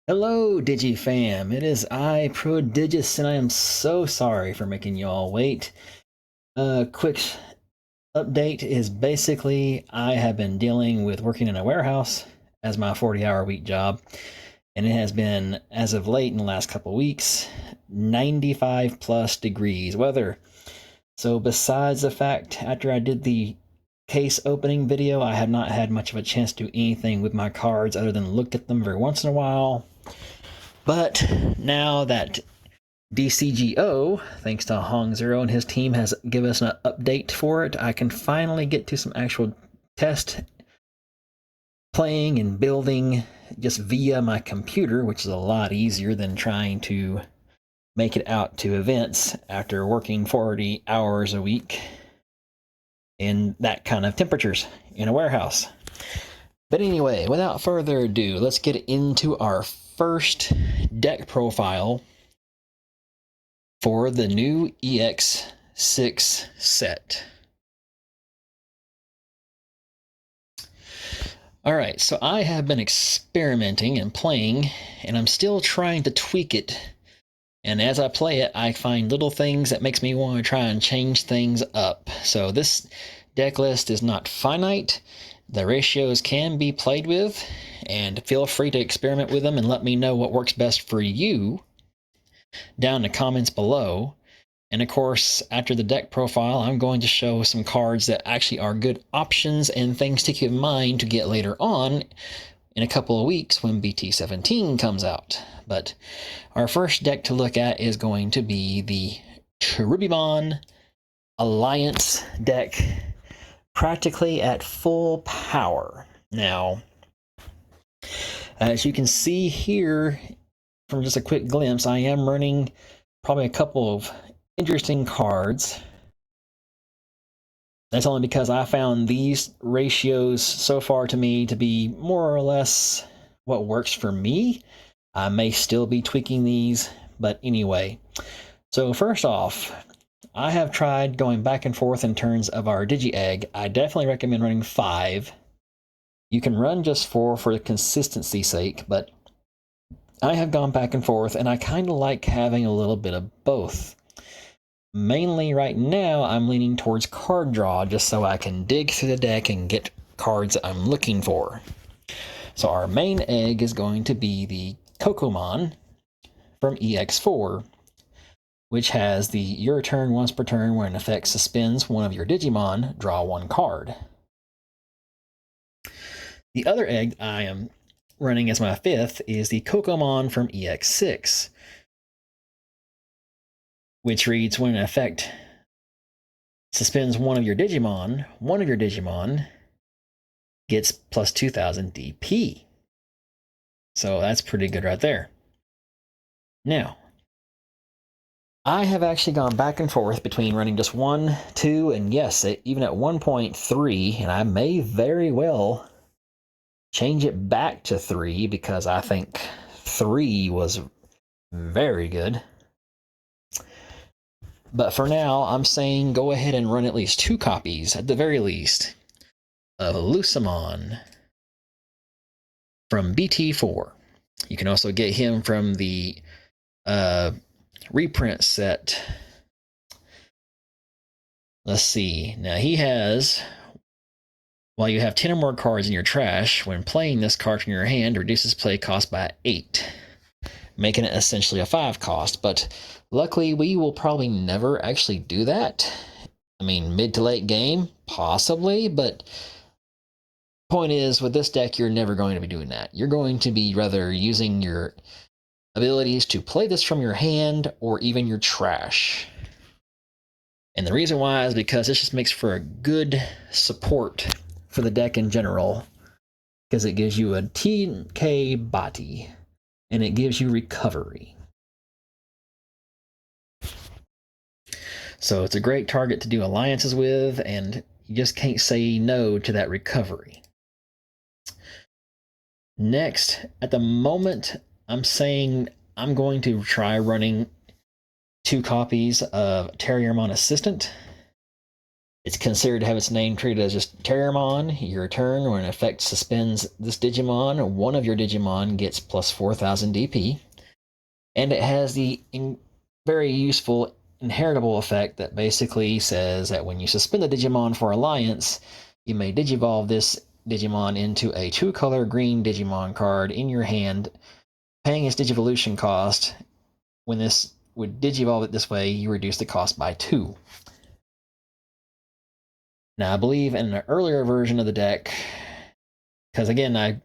Hello, DigiFam. It is I, Prodigious, and I am so sorry for making you all wait. Quick update is basically I have been dealing with working in a warehouse as my 40-hour week job, and it has been, as of late in the last couple weeks, 95 plus degrees weather. So besides the fact after I did the case opening video, I have not had much of a chance to do anything with my cards other than look at them every once in a while. But now that DCGO, thanks to Hong Zero and his team, has given us an update for it, I can finally get to some actual test playing and building just via my computer, which is a lot easier than trying to make it out to events after working 40 hours a week in that kind of temperatures in a warehouse. But anyway, without further ado, let's get into our first deck profile for the new EX6 set. Alright, so I have been experimenting and playing, and I'm still trying to tweak it. And as I play it, I find little things that makes me want to try and change things up. So this deck list is not finite. The ratios can be played with, and feel free to experiment with them and let me know what works best for you down in the comments below. And of course, after the deck profile, I'm going to show some cards that actually are good options and things to keep in mind to get later on in a couple of weeks when BT17 comes out. But our first deck to look at is going to be the Cherubimon Alliance deck, practically at full power. Now, as you can see here from just a quick glimpse, I am running probably a couple of interesting cards. That's only because I found these ratios so far to me to be more or less what works for me. I may still be tweaking these, but anyway. So first off, I have tried going back and forth in terms of our Digi-Egg. I definitely recommend running 5. You can run just 4 for consistency's sake, but I have gone back and forth, and I kind of like having a little bit of both. Mainly right now, I'm leaning towards card draw just so I can dig through the deck and get cards that I'm looking for. So our main egg is going to be the Cherubimon from EX4, which has the your turn once per turn when an effect suspends one of your Digimon, draw 1 card. The other egg I am running as my 5th is the Cherubimon from EX6, which reads when an effect suspends one of your Digimon gets plus 2000 DP. So that's pretty good right there. Now, I have actually gone back and forth between running just 1, 2, and yes, even at 1.3, and I may very well change it back to 3 because I think 3 was very good. But for now, I'm saying go ahead and run at least 2 copies, at the very least, of Lopmon from BT4. You can also get him from the reprint set. Let's see. Now he has, while you have 10 or more cards in your trash, when playing this card from your hand, reduces play cost by 8, making it essentially a 5 cost. But luckily, we will probably never actually do that. I mean, mid to late game, possibly, but point is, with this deck, you're never going to be doing that. You're going to be rather using your abilities to play this from your hand or even your trash. And the reason why is because this just makes for a good support for the deck in general, because it gives you a TK body and it gives you recovery. So it's a great target to do alliances with, and you just can't say no to that recovery. Next, at the moment, I'm saying I'm going to try running 2 copies of Cherubimon Assistant. It's considered to have its name treated as just Cherubimon. Your turn, when an effect suspends this Digimon, one of your Digimon gets plus 4,000 DP. And it has the very useful inheritable effect that basically says that when you suspend a Digimon for Alliance, you may Digivolve this Digimon into a 2-color green Digimon card in your hand, paying its Digivolution cost. When this would Digivolve it this way, you reduce the cost by 2. Now, I believe in an earlier version of the deck, because again, I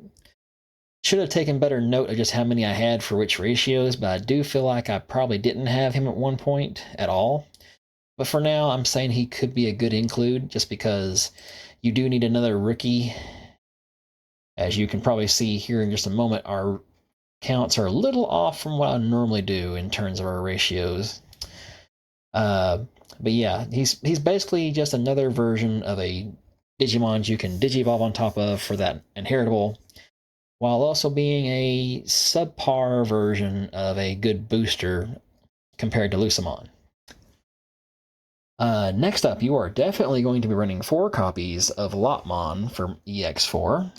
should have taken better note of just how many I had for which ratios, but I do feel like I probably didn't have him at one point at all. But for now, I'm saying he could be a good include, just because you do need another rookie. As you can probably see here in just a moment, our counts are a little off from what I normally do in terms of our ratios. But yeah, he's basically just another version of a Digimon you can Digivolve on top of for that inheritable, while also being a subpar version of a good booster compared to Lopmon. Next up, you are definitely going to be running 4 copies of Lopmon from EX4,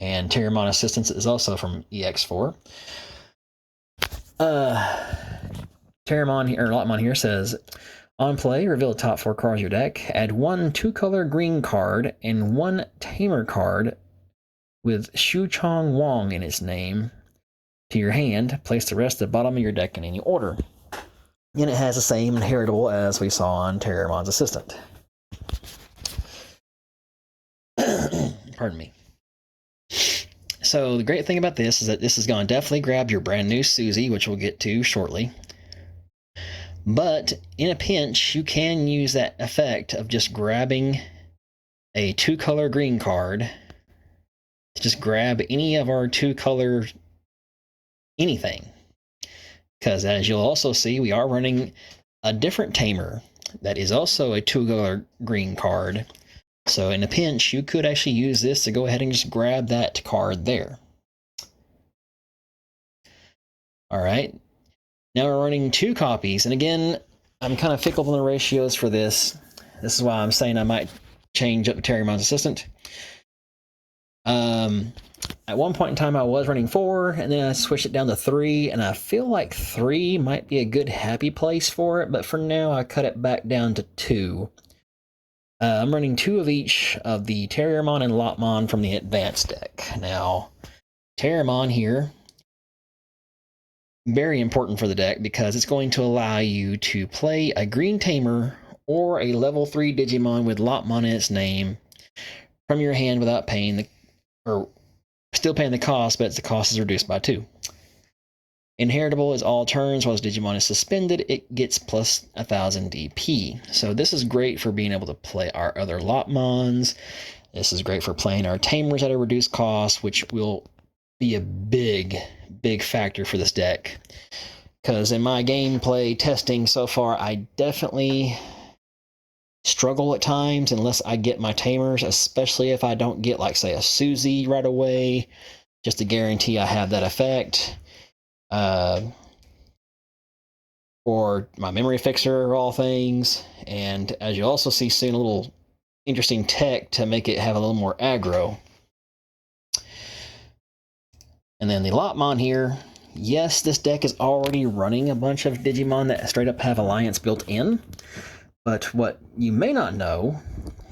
and Cherubimon Assistance is also from EX4. Cherubimon here, or Lopmon here says, on play, reveal the top 4 cards of your deck, add 1 2-color green card and 1 Tamer card with Shu Chong Wong in its name to your hand. Place the rest at the bottom of your deck in any order. And it has the same inheritable as we saw on Cherubimon's Assistant. Pardon me. So the great thing about this is that this is going to definitely grab your brand new Susie, which we'll get to shortly. But in a pinch, you can use that effect of just grabbing a 2-color green card. Just grab any of our 2-color anything. Because as you'll also see, we are running a different Tamer that is also a 2-color green card. So in a pinch, you could actually use this to go ahead and just grab that card there. Alright, now we're running 2 copies, and again, I'm kind of fickle on the ratios for this. This is why I'm saying I might change up Cherubimon's Assistant. At one point in time, I was running 4, and then I switched it down to 3, and I feel like 3 might be a good happy place for it, but for now, I cut it back down to 2. I'm running 2 of each of the Cherubimon and Lopmon from the Advanced deck. Now, Cherubimon here, very important for the deck because it's going to allow you to play a Green Tamer or a level 3 Digimon with Lopmon in its name from your hand without paying the, or still paying the cost, but the cost is reduced by 2. Inheritable is all turns. While Digimon is suspended, it gets plus 1,000 DP. So this is great for being able to play our other Lopmons. This is great for playing our Tamers at a reduced cost, which will be a big factor for this deck. Because in my gameplay testing so far, I definitely struggle at times unless I get my Tamers, especially if I don't get, like, say, a Susie right away, just to guarantee I have that effect. Or my memory fixer, of all things. And as you also see soon, a little interesting tech to make it have a little more aggro. And then the Lopmon here, yes, this deck is already running a bunch of Digimon that straight up have Alliance built in, but what you may not know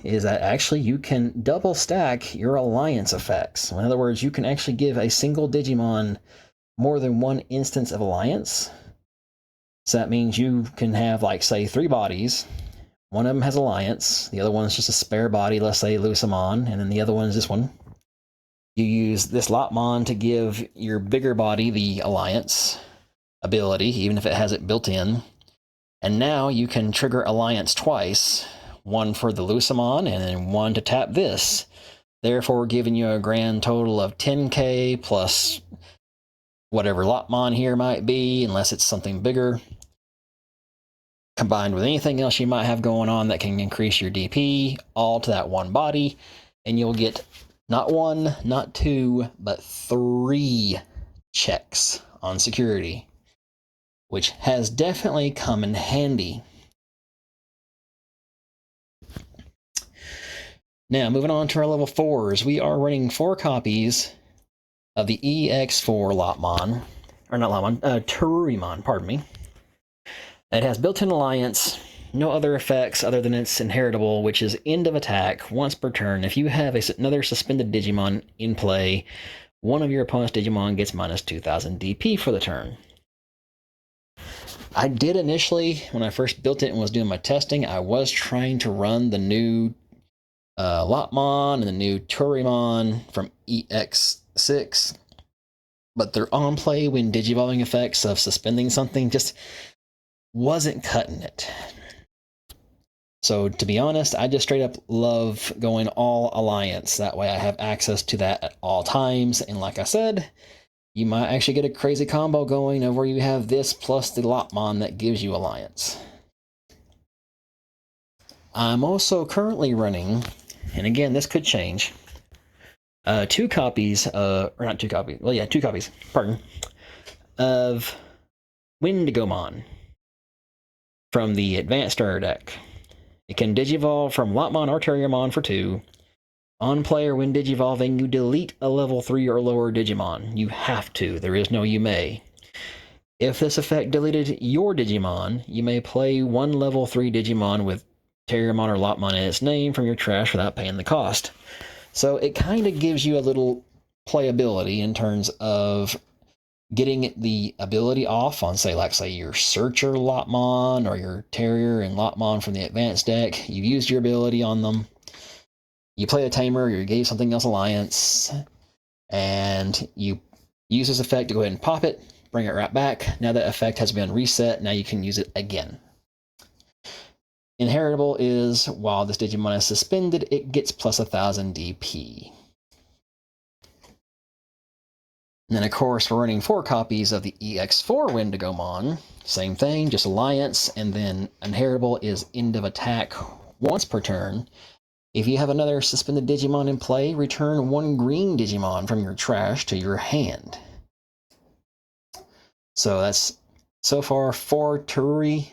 is that actually you can double stack your Alliance effects. In other words, you can actually give a single Digimon more than 1 instance of Alliance. So that means you can have, like, say, 3 bodies. One of them has Alliance, the other one's just a spare body, let's say Lopmon, and then the other one is this one. You use this Lopmon to give your bigger body the Alliance ability, even if it has it built in. And now you can trigger Alliance twice, one for the Lopmon and then one to tap this, therefore giving you a grand total of 10k plus whatever Lopmon here might be, unless it's something bigger, combined with anything else you might have going on that can increase your DP, all to that one body, and you'll get not 1, not 2, but 3 checks on security, which has definitely come in handy. Now, moving on to our level 4s, we are running 4 copies of the EX4 Lopmon, or not Lopmon, Cherubimon, pardon me. It has built-in alliance, no other effects other than its inheritable, which is end of attack once per turn. If you have another suspended Digimon in play, one of your opponent's Digimon gets minus 2000 DP for the turn. I did initially, when I first built it and was doing my testing, I was trying to run the new Lopmon and the new Cherubimon from EX6, but their on-play when digivolving effects of suspending something just wasn't cutting it. So to be honest, I just straight up love going all alliance. That way I have access to that at all times. And like I said, you might actually get a crazy combo going of where you have this plus the Lopmon that gives you alliance. I'm also currently running, and again, this could change, 2 copies, or not 2 copies, well, yeah, 2 copies, pardon, of Digimon from the Advanced Starter deck. It can digivolve from Lopmon or Cherubimon for 2. On player, when digivolving, you delete a level 3 or lower Digimon. You have to, there is no you may. If this effect deleted your Digimon, you may play 1 level 3 Digimon with Cherubimon or Lopmon in its name from your trash without paying the cost. So it kind of gives you a little playability in terms of getting the ability off on, say your Searcher Lopmon or your Terrier and Lopmon from the Advanced deck. You've used your ability on them. You play a Tamer, you gave something else Alliance, and you use this effect to go ahead and pop it, bring it right back. Now that effect has been reset, now you can use it again. Inheritable is, while this Digimon is suspended, it gets plus 1000 DP. And then, of course, we're running 4 copies of the EX4 Digimon. Same thing, just alliance, and then inheritable is end of attack once per turn. If you have another suspended Digimon in play, return 1 green Digimon from your trash to your hand. So that's so far 4 Teruri,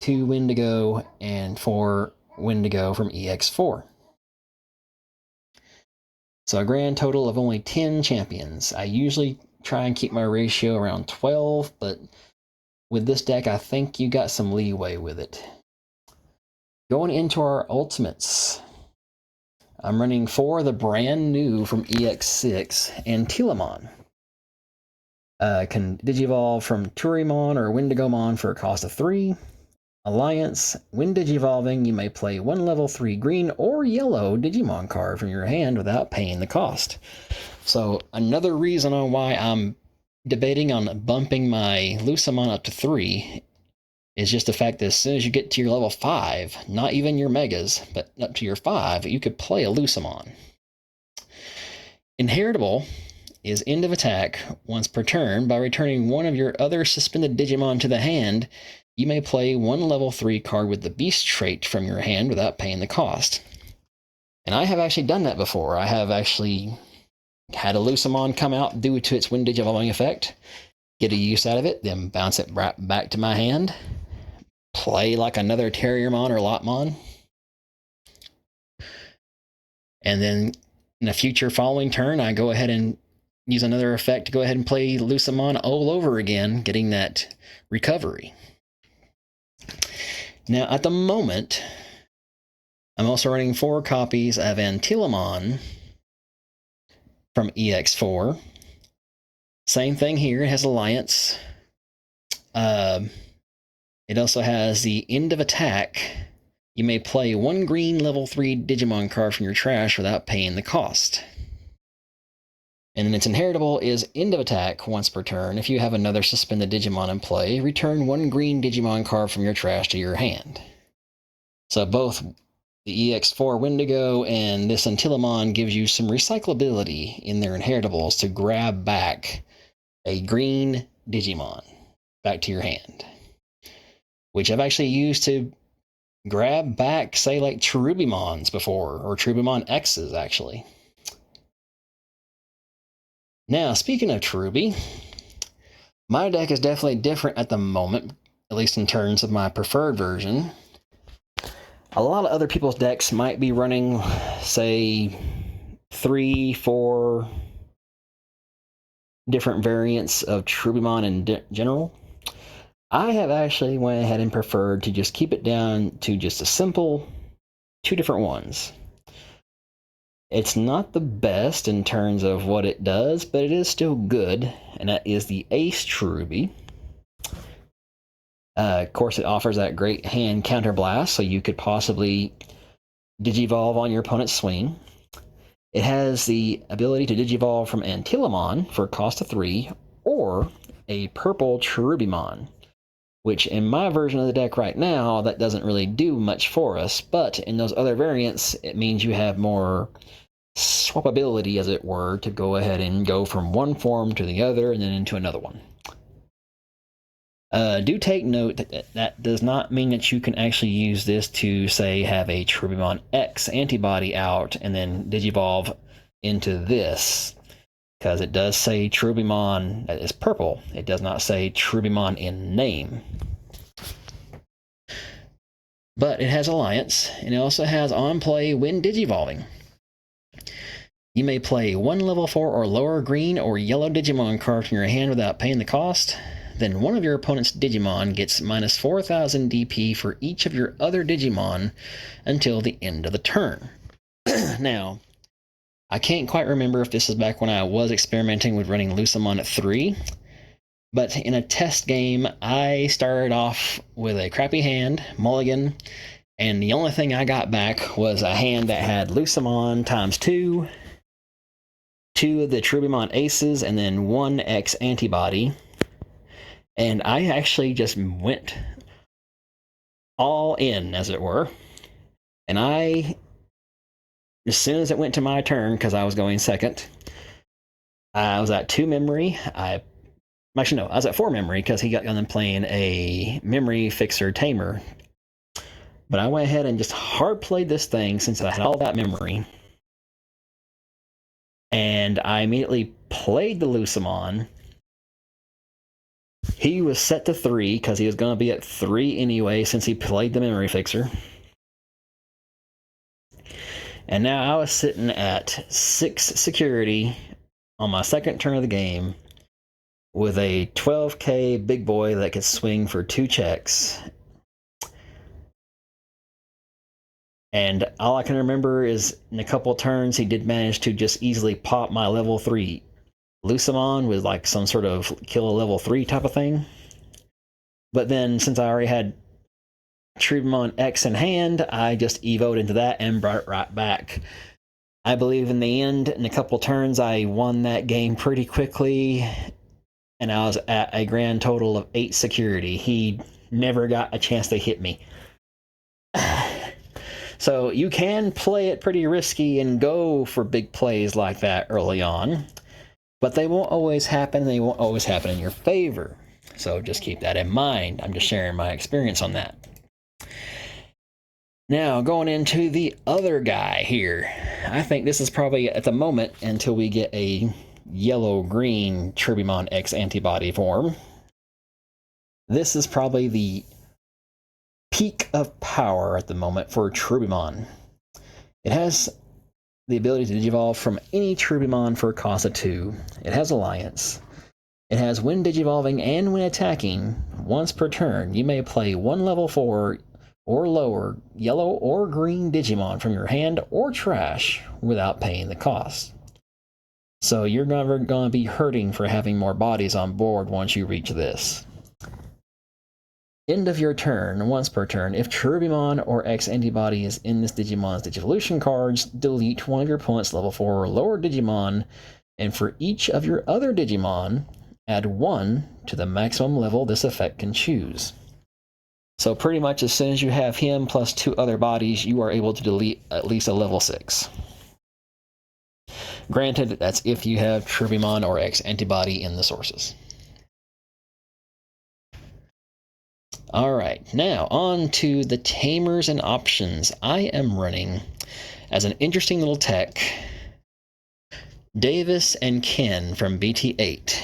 2 Wendigo, and 4 Wendigo from EX4. So a grand total of only 10 champions. I usually try and keep my ratio around 12, but with this deck, I think you got some leeway with it. Going into our ultimates, I'm running 4 of the brand new from EX6 and Telemon. Can digivolve from Cherubimon or Wendigomon for a cost of 3. Alliance, when digivolving, you may play 1 level 3 green or yellow Digimon card from your hand without paying the cost. So another reason on why I'm debating on bumping my Lucamon up to 3 is just the fact that as soon as you get to your level 5, not even your Megas, but up to your 5, you could play a Lucamon. Inheritable is end of attack once per turn. By returning one of your other suspended Digimon to the hand, you may play 1 level 3 card with the Beast trait from your hand without paying the cost. And I have actually done that before. I have actually had a Lucamon come out due to its Wind Digivolving effect, get a use out of it, then bounce it right back to my hand, play like another Terriermon or Lopmon, and then in a future following turn, I go ahead and use another effect to go ahead and play Lucamon all over again, getting that recovery. Now, at the moment, I'm also running 4 copies of Antilamon from EX4. Same thing here, it has Alliance. It also has the end of attack. You may play 1 green level 3 Digimon card from your trash without paying the cost. And then its inheritable is end of attack once per turn. If you have another suspended Digimon in play, return 1 green Digimon card from your trash to your hand. So both the EX4 Wendigo and this Antilamon gives you some recyclability in their inheritables to grab back a green Digimon back to your hand, which I've actually used to grab back, say, like Cherubimons before, or Cherubimon X's, actually. Now, speaking of Cherubi, my deck is definitely different at the moment, at least in terms of my preferred version. A lot of other people's decks might be running, say, 3, 4 different variants of Cherubimon in general. I have actually went ahead and preferred to just keep it down to just a simple 2 different ones. It's not the best in terms of what it does, but it is still good, and that is the Ace Cherubi. Of course, it offers that great hand counterblast, so you could possibly Digivolve on your opponent's swing. It has the ability to Digivolve from Antillimon for a cost of 3, or a purple Cherubimon, which in my version of the deck right now, that doesn't really do much for us, but in those other variants, it means you have more swappability, as it were, to go ahead and go from one form to the other and then into another one. Do take note that that does not mean that you can actually use this to, say, have a Cherubimon X antibody out and then Digivolve into this, because it does say Cherubimon that is purple. It does not say Cherubimon in name. But it has Alliance, and it also has on play when Digivolving. You may play 1 level 4 or lower green or yellow Digimon card from your hand without paying the cost. Then one of your opponent's Digimon gets minus 4,000 DP for each of your other Digimon until the end of the turn. Now, I can't quite remember if this is back when I was experimenting with running Lopmon at 3, but in a test game, I started off with a crappy hand, mulligan, and the only thing I got back was a hand that had Lopmon times 2, 2 of the Cherubimon Aces, and then 1 X antibody. And I actually just went all in, as it were. And as soon as it went to my turn, because I was going second, I was at 2 memory. Actually, no, I was at 4 memory because he got done playing a memory fixer tamer. But I went ahead and just hard played this thing since I had all that memory. And I immediately played the Lopmon. He was set to 3 because he was going to be at 3 anyway since he played the memory fixer. And now I was sitting at 6 security on my second turn of the game with a 12k big boy that could swing for 2 checks. And all I can remember is in a couple turns, he did manage to just easily pop my level 3 Lopmon with like some sort of kill a level 3 type of thing. But then since I already had Cherubimon X in hand, I just evoed into that and brought it right back. I believe in the end, in a couple turns, I won that game pretty quickly, and I was at a grand total of 8 security. He never got a chance to hit me. So you can play it pretty risky and go for big plays like that early on, but they won't always happen. They won't always happen in your favor. So just keep that in mind. I'm just sharing my experience on that. Now, going into the other guy here. I think this is probably, at the moment, until we get a yellow-green Cherubimon X antibody form, this is probably the peak of power at the moment for Cherubimon. It has the ability to digivolve from any Cherubimon for a cost of 2. It has Alliance. It has when digivolving and when attacking, once per turn, you may play 1 level 4 or lower yellow or green Digimon from your hand or trash without paying the cost. So you're never going to be hurting for having more bodies on board once you reach this. End of your turn, once per turn, if Cherubimon or X antibody is in this Digimon's Digivolution cards, delete one of your opponent's level 4 or lower Digimon, and for each of your other Digimon, add 1 to the maximum level this effect can choose. So pretty much as soon as you have him plus 2 other bodies, you are able to delete at least a level 6. Granted, that's if you have Cherubimon or X antibody in the sources. Alright, now on to the tamers and options. I am running, as an interesting little tech, Davis and Ken from BT8.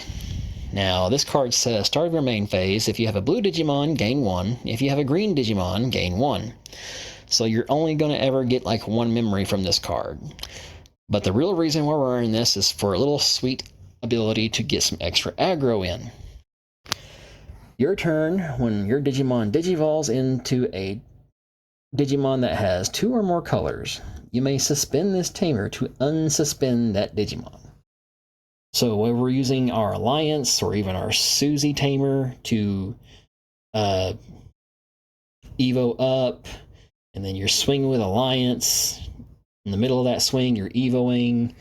Now, this card says, start of your main phase, if you have a blue Digimon, gain 1. If you have a green Digimon, gain 1. So you're only going to ever get like one memory from this card. But the real reason why we're running this is for a little sweet ability to get some extra aggro in. Your turn, when your Digimon digivolves into a Digimon that has 2 or more colors, you may suspend this tamer to unsuspend that Digimon. So when we're using our Alliance or even our Suzy tamer to Evo up, and then you're swinging with Alliance, in the middle of that swing you're Evoing,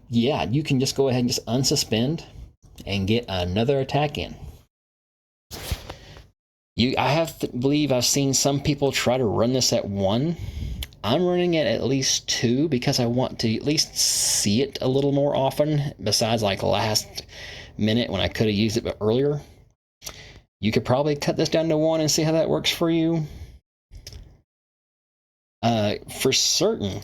yeah, you can just go ahead and just unsuspend and get another attack in. I have to believe I've seen some people try to run this at 1. I'm running it at least 2 because I want to at least see it a little more often, besides like last minute when I could have used it earlier. You could probably cut this down to 1 and see how that works for you. For certain,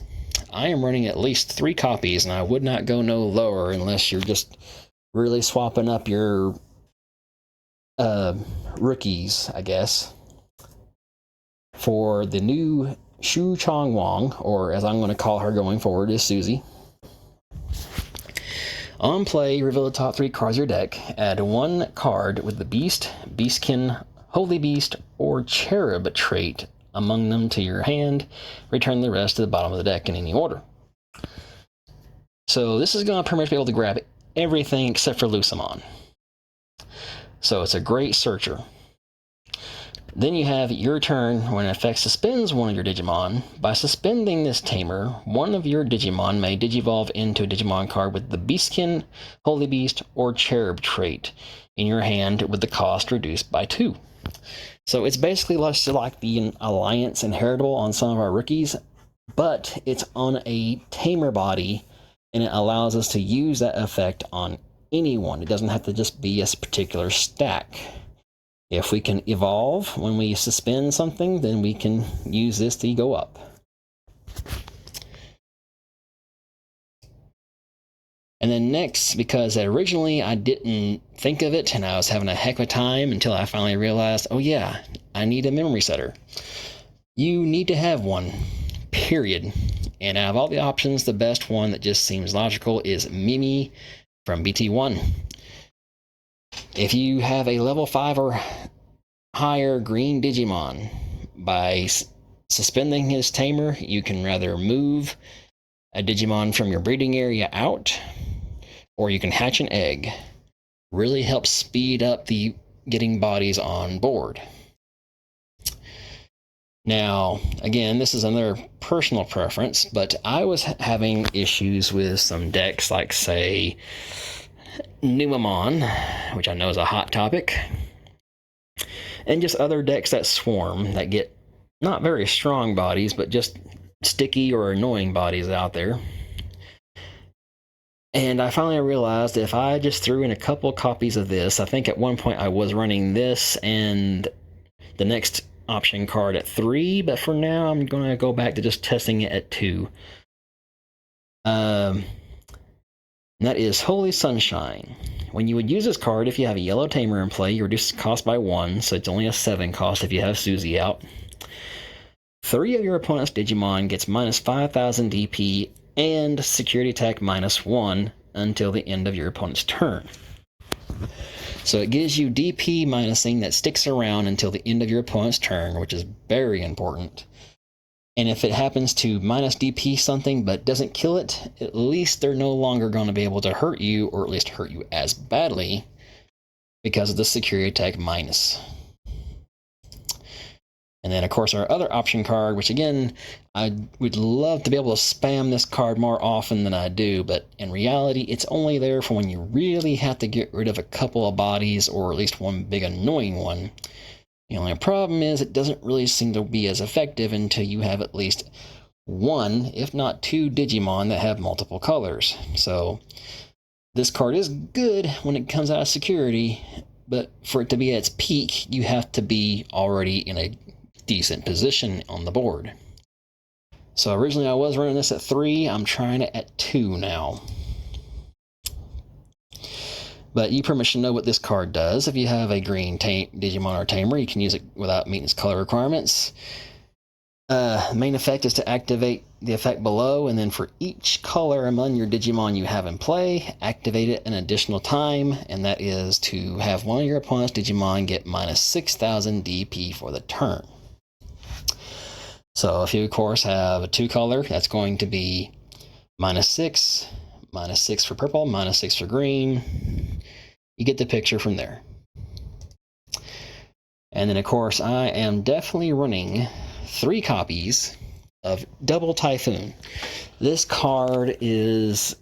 I am running at least 3 copies, and I would not go no lower unless you're just really swapping up your rookies, I guess, for the new Shu Chong Wong, or as I'm going to call her going forward, is Suzy. On play, reveal the top 3 cards of your deck. Add 1 card with the Beast, Beastkin, Holy Beast, or Cherub trait among them to your hand. Return the rest to the bottom of the deck in any order. So this is going to pretty much be able to grab everything except for Lopmon. So it's a great searcher. Then you have your turn when an effect suspends one of your Digimon. By suspending this tamer, one of your Digimon may digivolve into a Digimon card with the Beastkin, Holy Beast, or Cherub trait in your hand with the cost reduced by 2. So it's basically less like the Alliance Inheritable on some of our rookies, but it's on a tamer body, and it allows us to use that effect on anyone. It doesn't have to just be a particular stack. If we can evolve when we suspend something, then we can use this to go up. And then next, because originally I didn't think of it and I was having a heck of a time until I finally realized, oh yeah, I need a memory setter. You need to have one, period. And out of all the options, the best one that just seems logical is Mimi from BT1. If you have a level 5 or higher green Digimon, by suspending his tamer, you can rather move a Digimon from your breeding area out, or you can hatch an egg. Really helps speed up the getting bodies on board. Now, again, this is another personal preference, but I was having issues with some decks like, say, Numamon, which I know is a hot topic, and just other decks that swarm, that get not very strong bodies, but just sticky or annoying bodies out there. And I finally realized if I just threw in a couple copies of this, I think at one point I was running this and the next option card at 3, but for now I'm going to go back to just testing it at 2. That is Holy Sunshine. When you would use this card, if you have a yellow tamer in play, you reduce the cost by 1, so it's only a 7 cost if you have Suzy out. 3 of your opponent's Digimon gets minus 5,000 DP and security attack minus 1 until the end of your opponent's turn. So it gives you DP minusing that sticks around until the end of your opponent's turn, which is very important. And if it happens to minus DP something but doesn't kill it, at least they're no longer going to be able to hurt you, or at least hurt you as badly, because of the security attack minus. And then, of course, our other option card, which again, I would love to be able to spam this card more often than I do, but in reality, it's only there for when you really have to get rid of a couple of bodies, or at least one big annoying one. The only problem is it doesn't really seem to be as effective until you have at least 1, if not 2 Digimon that have multiple colors. So this card is good when it comes out of security, but for it to be at its peak, you have to be already in a decent position on the board. So originally I was running this at 3, I'm trying it at 2 now. But you pretty much know what this card does. If you have a green Digimon or Tamer, you can use it without meeting its color requirements. Main effect is to activate the effect below, and then for each color among your Digimon you have in play, activate it an additional time, and that is to have one of your opponent's Digimon get minus 6,000 DP for the turn. So if you, of course, have a 2-color, that's going to be minus 6 for purple, minus 6 for green. You get the picture from there. And then, of course, I am definitely running 3 copies of Double Typhoon. This card is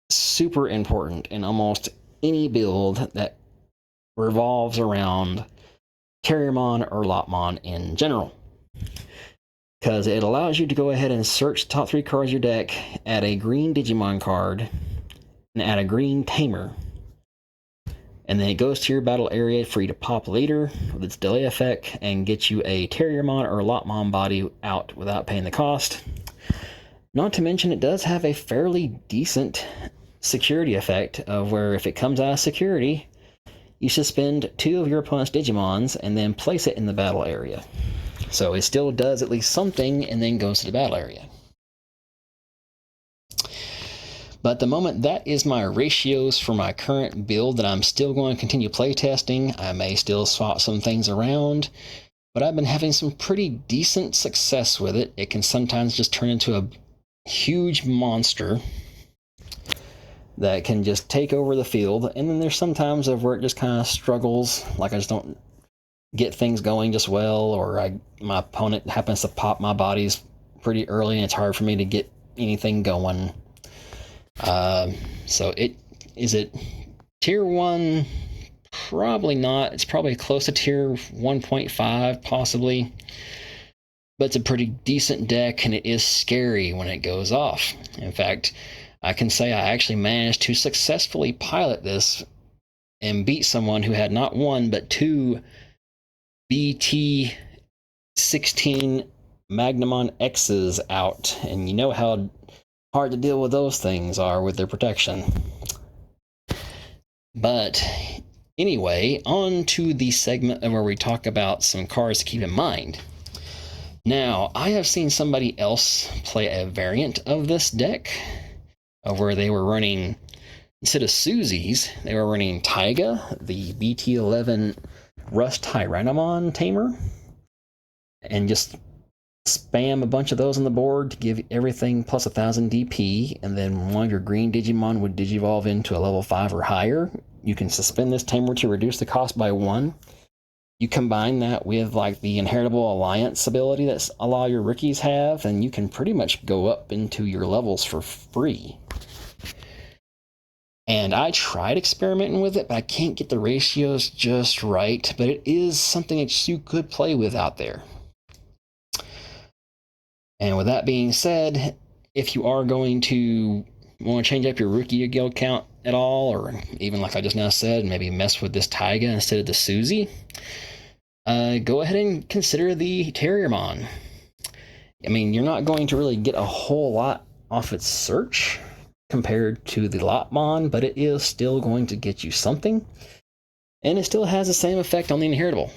super important in almost any build that revolves around Cherubimon or Lopmon in general, because it allows you to go ahead and search the top 3 cards of your deck, add a green Digimon card, and add a green Tamer. And then it goes to your battle area for you to pop later with its delay effect and get you a Cherubimon or Lopmon body out without paying the cost. Not to mention, it does have a fairly decent security effect of where if it comes out of security, you suspend 2 of your opponent's Digimons and then place it in the battle area. So it still does at least something and then goes to the battle area. But at the moment, that is my ratios for my current build that I'm still going to continue playtesting. I may still swap some things around, but I've been having some pretty decent success with it. It can sometimes just turn into a huge monster that can just take over the field, and then there's sometimes of where it just kind of struggles, like I just don't get things going just well, or my opponent happens to pop my bodies pretty early and it's hard for me to get anything going. So is it tier 1? Probably not. It's probably close to tier 1.5 possibly, but it's a pretty decent deck, and it is scary when it goes off. In fact, I can say I actually managed to successfully pilot this and beat someone who had not 1 but 2 BT-16 Magnamon X's out, and you know how hard to deal with those things are with their protection. But anyway, on to the segment where we talk about some cards to keep in mind. Now, I have seen somebody else play a variant of this deck where they were running, instead of Susie's, they were running Taiga, the BT-11 Rust Tyrannomon Tamer, and just spam a bunch of those on the board to give everything plus 1,000 DP, and then one of your green Digimon would Digivolve into a level 5 or higher. You can suspend this Tamer to reduce the cost by 1. You combine that with like the Inheritable Alliance ability that a lot of your rookies have, and you can pretty much go up into your levels for free. And I tried experimenting with it, but I can't get the ratios just right, but it is something that you could play with out there. And with that being said, if you are going to want to change up your rookie guild count at all, or even like I just now said, maybe mess with this Taiga instead of the Susie, go ahead and consider the Cherubimon. I mean, you're not going to really get a whole lot off its search compared to the Lopmon, but it is still going to get you something, and it still has the same effect on the Inheritable.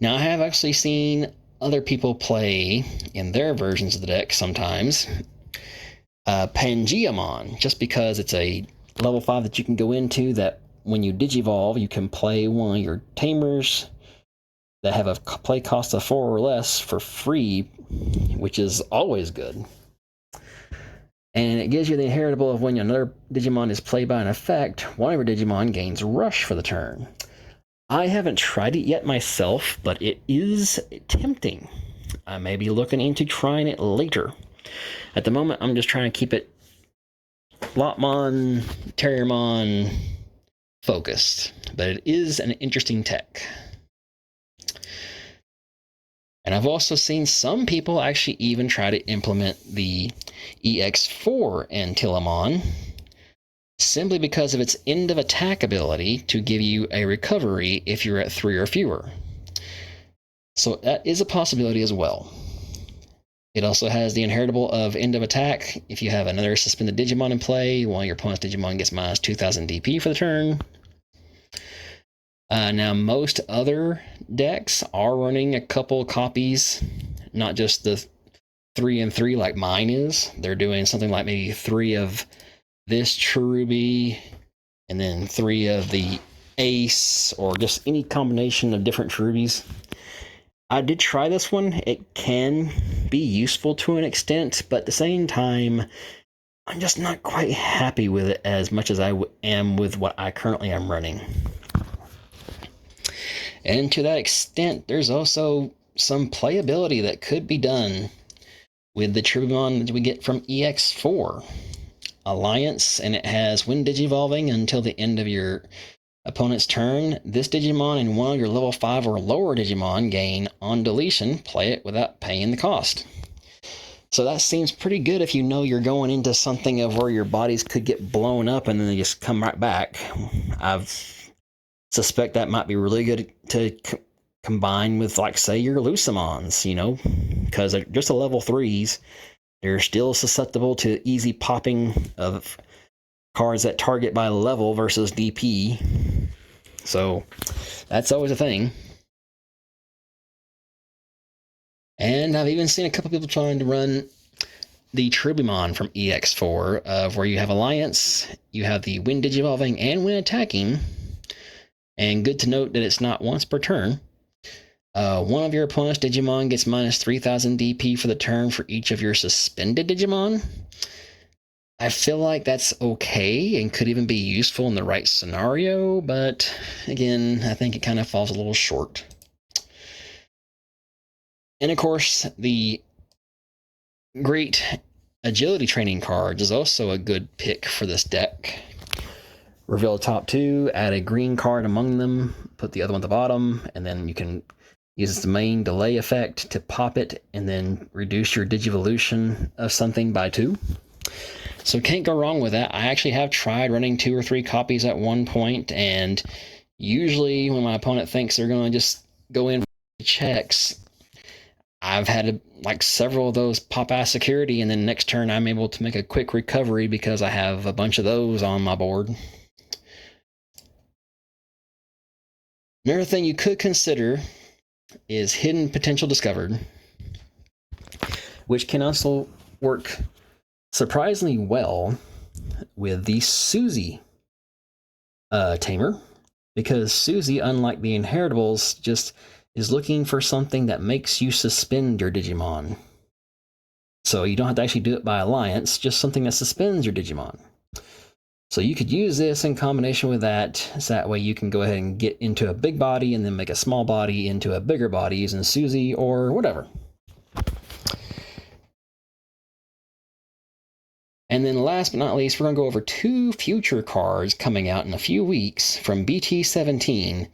Now, I have actually seen other people play in their versions of the deck sometimes Pangeamon, just because it's a level 5 that you can go into that when you Digivolve, you can play one of your Tamers that have a play cost of 4 or less for free, which is always good. And it gives you the Inheritable of when another Digimon is played by an effect, one of your Digimon gains Rush for the turn. I haven't tried it yet myself, but it is tempting. I may be looking into trying it later. At the moment, I'm just trying to keep it Lopmon, Cherubimon focused, but it is an interesting tech. And I've also seen some people actually even try to implement the EX4 Antilamon, simply because of its end of attack ability to give you a recovery if you're at 3 or fewer. So that is a possibility as well. It also has the Inheritable of end of attack. If you have another suspended Digimon in play, one of your opponent's Digimon gets minus 2,000 DP for the turn. Now, most other decks are running a couple copies, not just the 3 and 3 like mine is. They're doing something like maybe 3 of this Cherubi, and then 3 of the Ace, or just any combination of different Cherubis. I did try this one. It can be useful to an extent, but at the same time, I'm just not quite happy with it as much as I am with what I currently am running. And to that extent, there's also some playability that could be done with the Cherubimon that we get from EX4 Alliance, and it has when Digivolving until the end of your opponent's turn, this Digimon and one of your level 5 or lower Digimon gain on deletion, play it without paying the cost. So that seems pretty good if you know you're going into something of where your bodies could get blown up and then they just come right back. I suspect that might be really good to combine with, like, say, your Lucimons, you know, because they're just a level 3s. They're still susceptible to easy popping of cards that target by level versus DP. So that's always a thing. And I've even seen a couple people trying to run the Cherubimon from EX4, of where you have Alliance, you have the when Digivolving and when attacking. And good to note that it's not once per turn. One of your opponent's Digimon gets minus 3,000 DP for the turn for each of your suspended Digimon. I feel like that's okay and could even be useful in the right scenario, but again, I think it kind of falls a little short. And of course, the great agility training cards is also a good pick for this deck. Reveal the top 2, add a green card among them, put the other one at the bottom, and then you can use the main delay effect to pop it and then reduce your Digivolution of something by 2. So can't go wrong with that. I actually have tried running 2 or 3 copies at one point, and usually when my opponent thinks they're going to just go in for checks, I've had like several of those pop out security, and then next turn I'm able to make a quick recovery because I have a bunch of those on my board. Another thing you could consider is Hidden Potential Discovered, which can also work surprisingly well with the Suzy tamer, because Suzy, unlike the Inheritables, just is looking for something that makes you suspend your Digimon. So you don't have to actually do it by alliance, just something that suspends your Digimon. So you could use this in combination with that, so that way you can go ahead and get into a big body and then make a small body into a bigger body using Suzy or whatever. And then last but not least, we're going to go over 2 future cards coming out in a few weeks from BT17.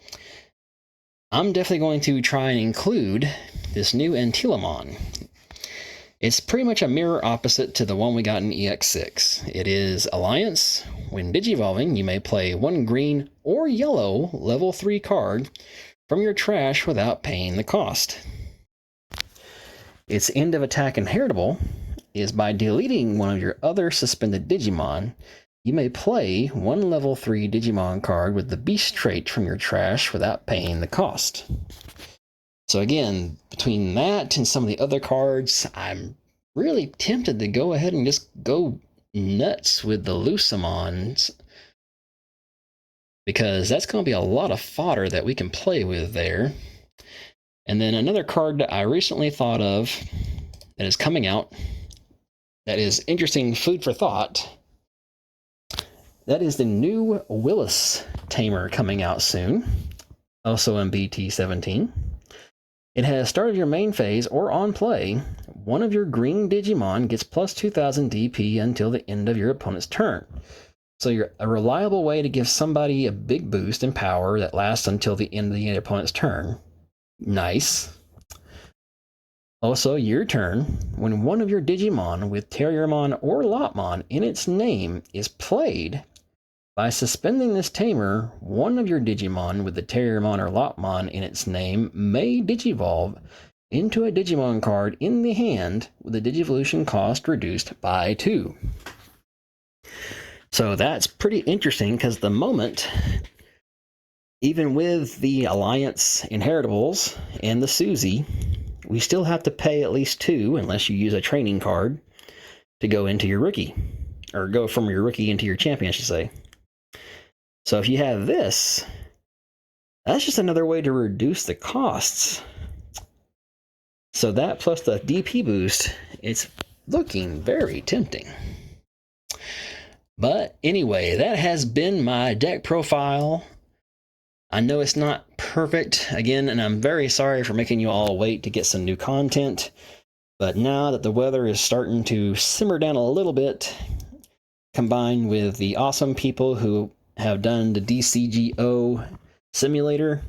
I'm definitely going to try and include this new Antilamon. It's pretty much a mirror opposite to the one we got in EX6. It is Alliance. When Digivolving, you may play 1 green or yellow level 3 card from your trash without paying the cost. Its end of attack inheritable is by deleting one of your other suspended Digimon, you may play 1 level 3 Digimon card with the Beast trait from your trash without paying the cost. So again, between that and some of the other cards, I'm really tempted to go ahead and just go nuts with the Lucimons, because that's going to be a lot of fodder that we can play with there. And then another card that I recently thought of that is coming out that is interesting food for thought, that is the new Willis Tamer coming out soon, also in BT17. It has started your main phase or on play. One of your green Digimon gets plus 2,000 DP until the end of your opponent's turn. So you're a reliable way to give somebody a big boost in power that lasts until the end of the opponent's turn. Nice. Also, your turn, when one of your Digimon with Cherubimon or Lopmon in its name is played, by suspending this tamer, one of your Digimon with the Cherubimon or Lopmon in its name may digivolve into a Digimon card in the hand with the Digivolution cost reduced by 2. So that's pretty interesting, because the moment even with the Alliance Inheritables and the Susie, we still have to pay at least 2, unless you use a training card, to go into your rookie. Or go from your rookie into your champion, I should say. So if you have this, that's just another way to reduce the costs. So that plus the DP boost, it's looking very tempting. But anyway, that has been my deck profile. I know it's not perfect, again, and I'm very sorry for making you all wait to get some new content. But now that the weather is starting to simmer down a little bit, combined with the awesome people who have done the DCGO simulator,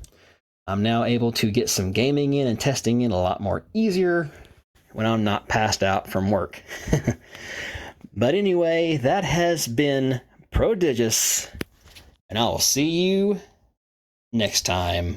I'm now able to get some gaming in and testing in a lot more easier when I'm not passed out from work. But anyway, that has been Prodigious, and I'll see you next time.